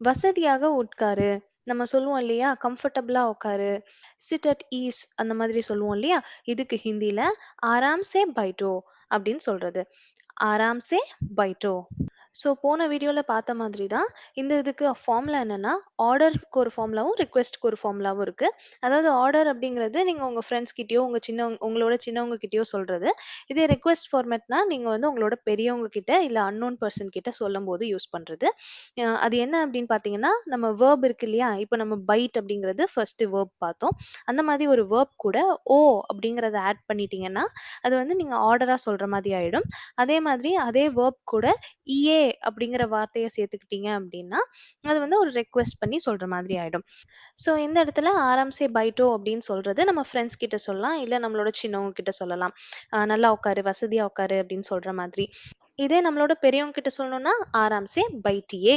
வசதியாக உட்காரு. நம்ம சொல்லுவோம் இல்லையா? கம்ஃபர்டபுளா உட்காரு. சிட் அட் ஈஸ் அந்த மாதிரி சொல்லுவோம் இல்லையா? இதுக்கு ஹிந்தில ஆராம் சே பைட்டோ அப்படின்னு சொல்றது. ஆராம் சே பைட்டோ. ஸோ போன வீடியோல பார்த்த மாதிரி தான், இந்த இதுக்கு ஃபார்முலா என்னன்னா, ஆர்டருக்கு ஒரு ஃபார்முலாவும், ரிக்வெஸ்ட்க்கு ஒரு ஃபார்முலாவும் இருக்கு. அதாவது ஆர்டர் அப்படிங்கிறது நீங்க உங்க ஃப்ரெண்ட்ஸ் கிட்டயோ, உங்களோட சின்னவங்க கிட்டயோ சொல்றது. இதே ரிக்வெஸ்ட் ஃபார்மேட்னா, நீங்க வந்து உங்களோட பெரியவங்க கிட்ட, இல்ல அன்னோன் பெர்சன் கிட்ட சொல்லும்போது யூஸ் பண்றது. அது என்ன அப்படின்னு பார்த்தீங்கன்னா, நம்ம வெர்ப் இருக்கு இல்லையா? இப்ப நம்ம பைட் அப்படிங்கிறது ஃபர்ஸ்ட்டு வெர்ப் பார்த்தோம். அந்த மாதிரி ஒரு வெர்ப் கூட ஓ அப்படிங்கிறத ஆட் பண்ணிட்டீங்கன்னா, அது வந்து நீங்க ஆர்டரா சொல்ற மாதிரி ஆயிடும். அதே மாதிரி அதே வெர்ப் கூட இஏ அப்படிங்கிற வார்த்தைய சேர்த்துக்கிட்டீங்க அப்படின்னா, அது வந்து ஒரு ரெக்வெஸ்ட் பண்ணி சொல்ற மாதிரி ஆயிடும். ஸோ இந்த இடத்துல ஆராம்சே பைட்டோ அப்படின்னு சொல்றது நம்ம ஃப்ரெண்ட்ஸ் கிட்ட சொல்லலாம். இல்ல நம்மளோட சின்னவங்க கிட்ட சொல்லலாம். நல்லா உட்காரு, வசதியா உட்காரு அப்படின்னு சொல்ற மாதிரி. இதே நம்மளோட பெரியவங்க கிட்ட சொல்லணும்னா, ஆராம்சே பைட்டியே